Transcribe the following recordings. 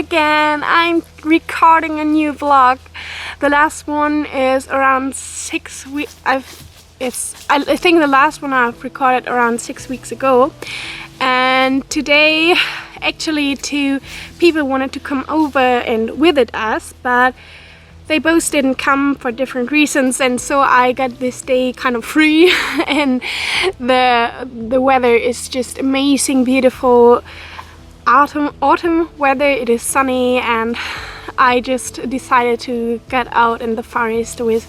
again. I'm recording a new vlog. The last one is around 6 weeks. I think the last one I've recorded around 6 weeks ago. And today, actually, two people wanted to come over and visit us, but they both didn't come for different reasons, and so I got this day kind of free. And the weather is just amazing, beautiful autumn weather. It is sunny, and I just decided to get out in the forest with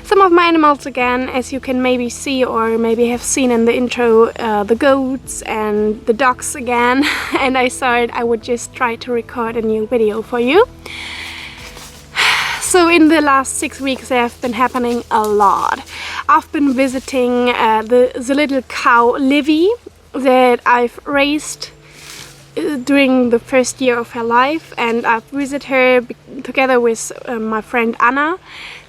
some of my animals again, as you can maybe see or maybe have seen in the intro, the goats and the dogs again. And I thought I would just try to record a new video for you. So in the last 6 weeks there have been happening a lot. I've been visiting the little cow Livy that I've raised during the first year of her life, and I've visited her together with my friend Anna.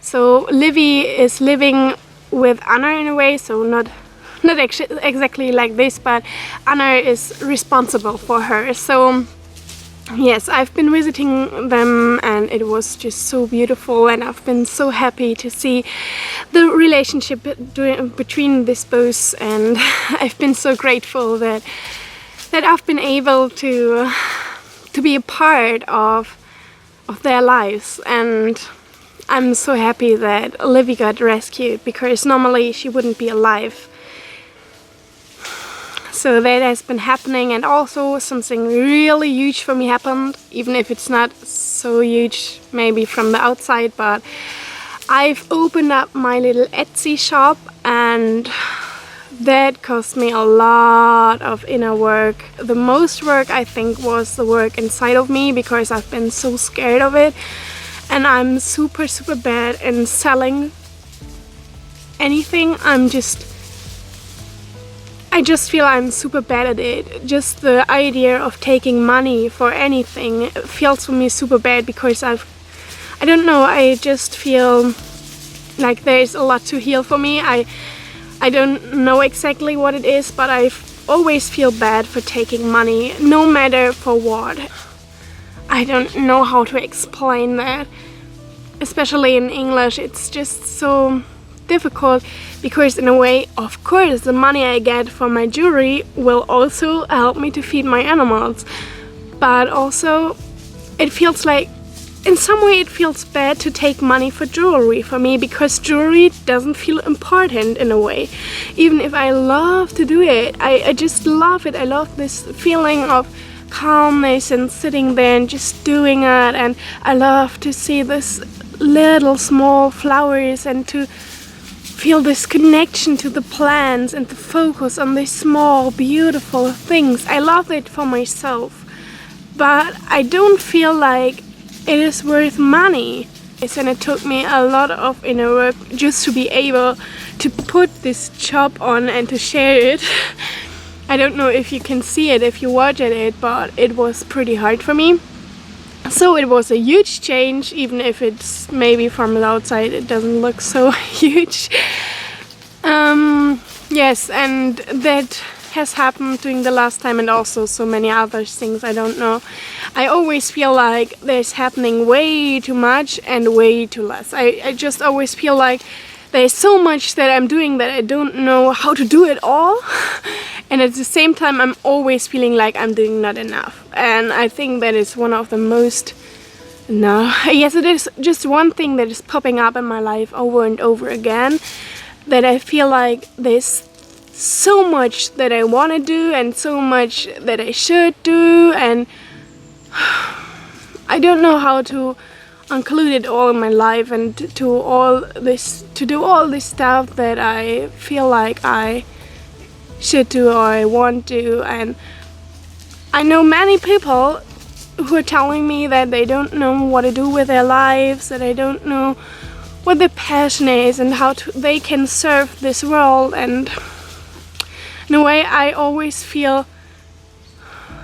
So Livy is living with Anna in a way, so not actually exactly like this, but Anna is responsible for her. So yes, I've been visiting them and it was just so beautiful, and I've been so happy to see the relationship between these both, and I've been so grateful that I've been able to be a part of their lives. And I'm so happy that Livy got rescued, because normally she wouldn't be alive. So that has been happening, and also something really huge for me happened, even if it's not so huge maybe from the outside, but I've opened up my little Etsy shop, and that cost me a lot of inner work. The most work I think was the work inside of me, because I've been so scared of it, and I'm super bad in selling anything. I just feel I'm super bad at it. Just the idea of taking money for anything feels for me super bad, because I don't know, I just feel like there's a lot to heal for me. I don't know exactly what it is, but I always feel bad for taking money, no matter for what. I don't know how to explain that. Especially in English, it's just so difficult, because in a way, of course, the money I get from my jewelry will also help me to feed my animals, but also it feels like, in some way it feels bad to take money for jewelry for me, because jewelry doesn't feel important in a way. Even if I love to do it, I just love it. I love this feeling of calmness and sitting there and just doing it, and I love to see this little small flowers and to feel this connection to the plants and to focus on these small beautiful things. I love it for myself, but I don't feel like it is worth money. And it took me a lot of inner work just to be able to put this shop on and to share it. I don't know if you can see it if you watch it, but it was pretty hard for me. So it was a huge change, even if it's maybe from the outside it doesn't look so huge. Yes, and that has happened during the last time, and also so many other things, I don't know. I always feel like there's happening way too much and way too less. I just always feel like there's so much that I'm doing that I don't know how to do it all. And at the same time I'm always feeling like I'm doing not enough. And I think that is one of the most... Yes, it is just one thing that is popping up in my life over and over again, that I feel like there's so much that I want to do and so much that I should do, and I don't know how to include it all in my life, and to do all this stuff that I feel like I should do or I want to. And I know many people who are telling me that they don't know what to do with their lives, that they don't know what their passion is and how they can serve this world. And in a way I always feel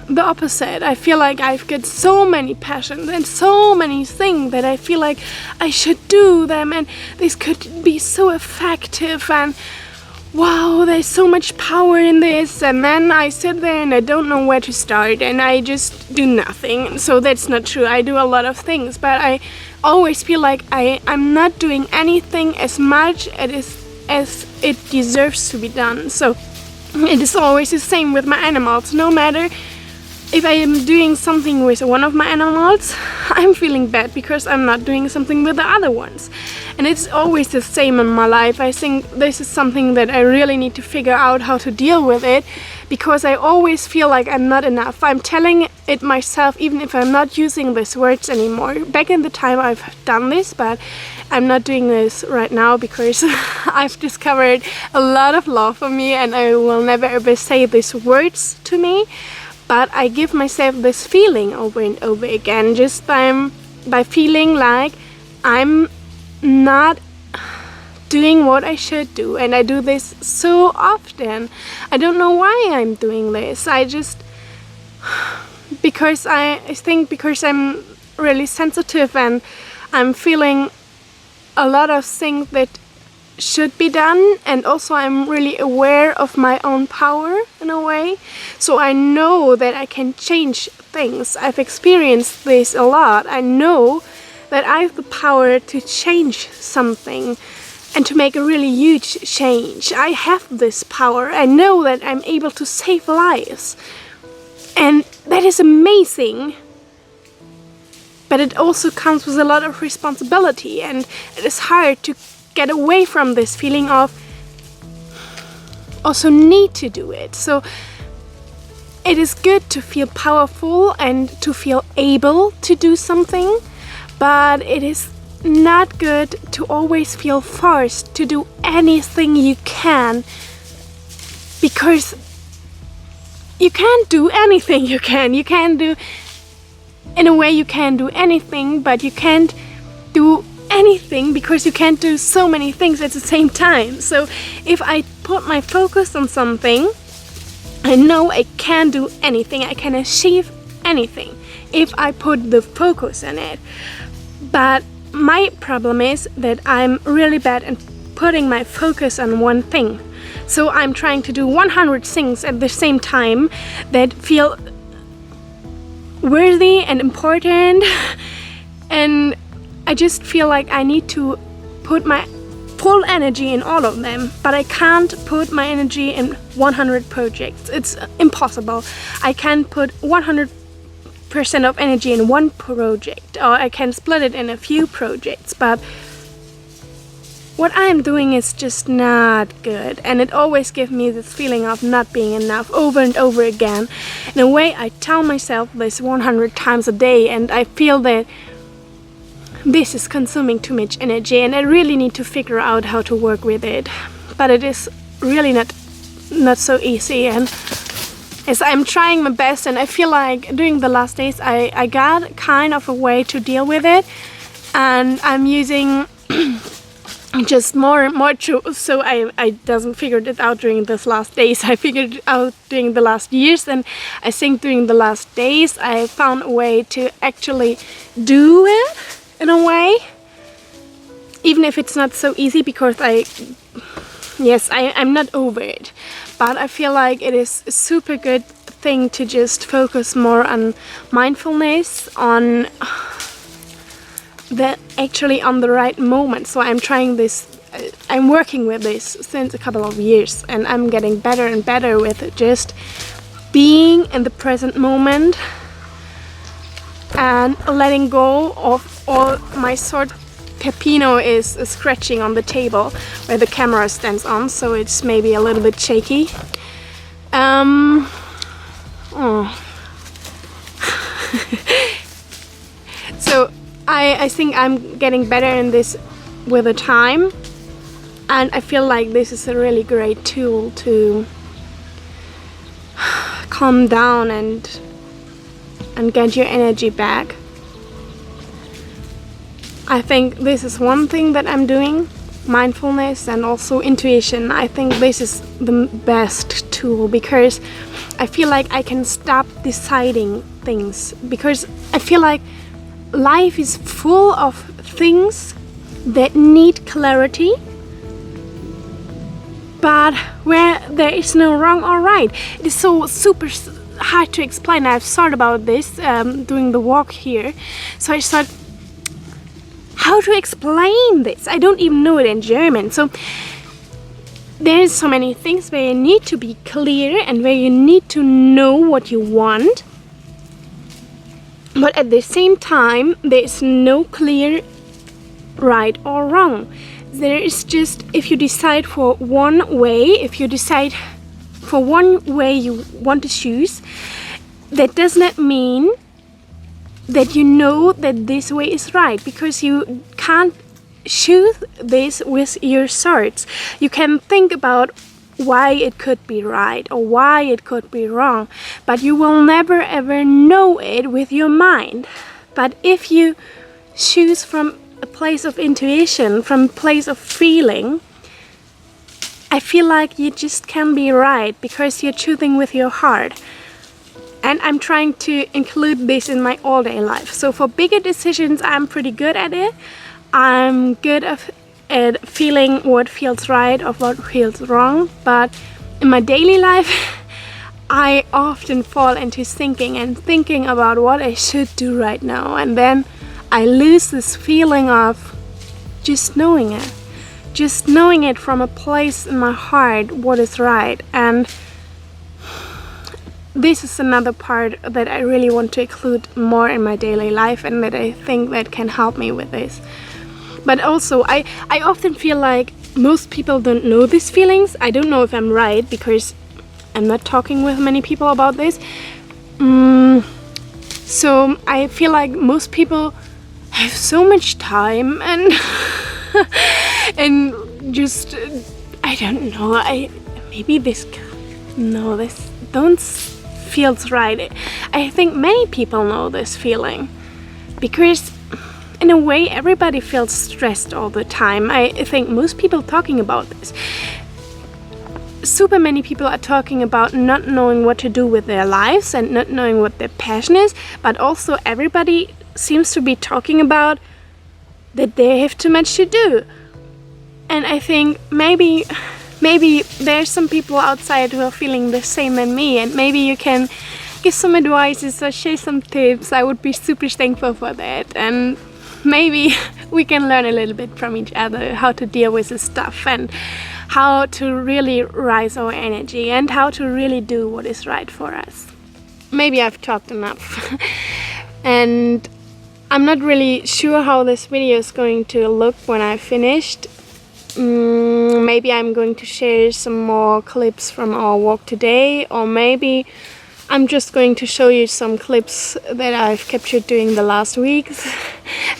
the opposite. I feel like I've got so many passions and so many things that I feel like I should do them, and this could be so effective, and wow, there's so much power in this, and then I sit there and I don't know where to start and I just do nothing. So that's not true. I do a lot of things, but I always feel like I'm not doing anything as much as it deserves to be done. So it is always the same with my animals. No matter if I am doing something with one of my animals, I'm feeling bad because I'm not doing something with the other ones. And it's always the same in my life. I think this is something that I really need to figure out how to deal with it, because I always feel like I'm not enough. I'm telling it myself even if I'm not using these words anymore. Back in the time I've done this, but I'm not doing this right now because I've discovered a lot of love for me, and I will never ever say these words to me. But I give myself this feeling over and over again, just by feeling like I'm not doing what I should do. And I do this so often. I don't know why I'm doing this. Because I think because I'm really sensitive and I'm feeling a lot of things that should be done, and also I'm really aware of my own power in a way, so I know that I can change things. I've experienced this a lot. I know that I have the power to change something and to make a really huge change. I have this power. I know that I'm able to save lives, and that is amazing. But it also comes with a lot of responsibility, and it is hard to get away from this feeling of also need to do it. So it is good to feel powerful and to feel able to do something, but it is not good to always feel forced to do anything you can, because you can't do anything you can. You can do, in a way you can do anything, but you can't do anything because you can't do so many things at the same time. So if I put my focus on something, I know I can do anything, I can achieve anything if I put the focus on it. But my problem is that I'm really bad at putting my focus on one thing. So I'm trying to do 100 things at the same time that feel worthy and important, and I just feel like I need to put my full energy in all of them, but I can't put my energy in 100 projects. It's impossible. I can't put 100% of energy in one project, or I can split it in a few projects, but what I'm doing is just not good, and it always gives me this feeling of not being enough over and over again. In a way, I tell myself this 100 times a day, and I feel that this is consuming too much energy, and I really need to figure out how to work with it. But it is really not so easy, and as I'm trying my best, and I feel like during the last days I got kind of a way to deal with it, and I'm using just more and more tools. So I doesn't figured it out during this last days. I figured it out during the last years, and I think during the last days I found a way to actually do it in a way, even if it's not so easy, because I'm not over it, but I feel like it is a super good thing to just focus more on mindfulness, on the right moment. So I'm trying this, I'm working with this since a couple of years, and I'm getting better and better with just being in the present moment and letting go of all my sword. Peppino is scratching on the table where the camera stands on, so it's maybe a little bit shaky. So I think I'm getting better in this with the time, and I feel like this is a really great tool to calm down and get your energy back. I think this is one thing that I'm doing, mindfulness and also intuition. I think this is the best tool, because I feel like I can stop deciding things, because I feel like life is full of things that need clarity, but where there is no wrong or right. It is so super hard to explain. I've thought about this doing the walk here, so I thought, how to explain this? I don't even know it in German. So there's so many things where you need to be clear and where you need to know what you want, but at the same time there's no clear right or wrong. There is just, if you decide for one way, if you decide for one way you want to choose, that does not mean that you know that this way is right, because you can't choose this with your thoughts. You can think about why it could be right or why it could be wrong, but you will never ever know it with your mind. But if you choose from a place of intuition, from a place of feeling, I feel like you just can be right because you're choosing with your heart. And I'm trying to include this in my all-day life. So for bigger decisions, I'm pretty good at it. I'm good at feeling what feels right or what feels wrong. But in my daily life, I often fall into thinking about what I should do right now. And then I lose this feeling of just knowing it. Just knowing it from a place in my heart, what is right. And this is another part that I really want to include more in my daily life, and that I think that can help me with this. But also, I often feel like most people don't know these feelings. I don't know if I'm right, because I'm not talking with many people about this. So I feel like most people have so much time and and just, I don't know, this don't feels right. I think many people know this feeling, because in a way everybody feels stressed all the time. I think most people talking about this. Super many people are talking about not knowing what to do with their lives and not knowing what their passion is, but also everybody seems to be talking about that they have too much to do. And I think maybe there's some people outside who are feeling the same than me, and maybe you can give some advices or share some tips. I would be super thankful for that, and maybe we can learn a little bit from each other how to deal with this stuff and how to really rise our energy and how to really do what is right for us. Maybe I've talked enough and I'm not really sure how this video is going to look when I've finished. Maybe I'm going to share some more clips from our walk today, or maybe I'm just going to show you some clips that I've captured during the last weeks.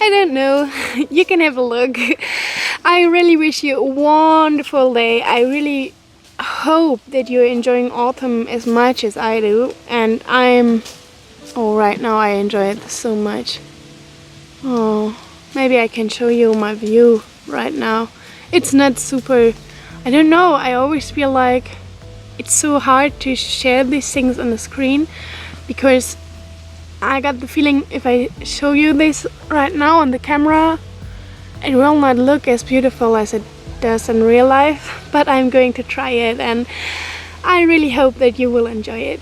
I don't know. You can have a look. I really wish you a wonderful day. I really hope that you're enjoying autumn as much as I do. And right now I enjoy it so much. Oh, maybe I can show you my view right now. It's not super, I don't know, I always feel like it's so hard to share these things on the screen, because I got the feeling if I show you this right now on the camera, it will not look as beautiful as it does in real life, but I'm going to try it, and I really hope that you will enjoy it.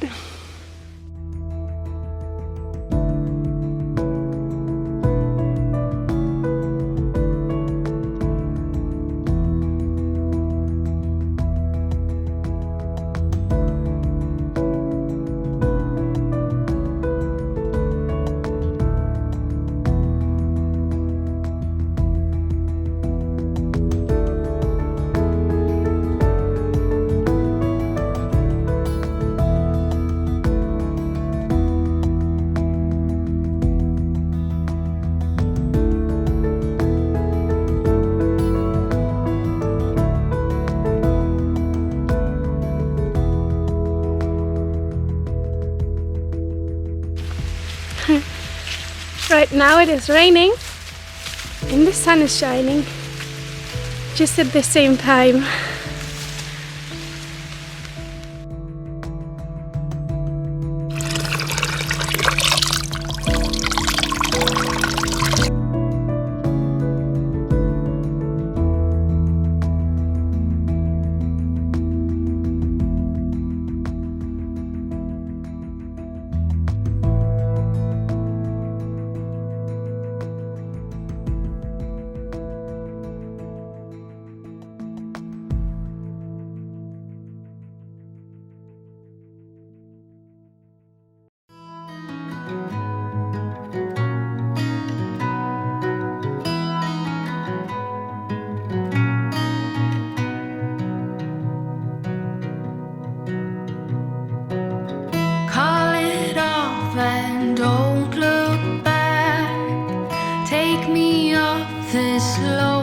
Right now it is raining and the sun is shining just at the same time. slow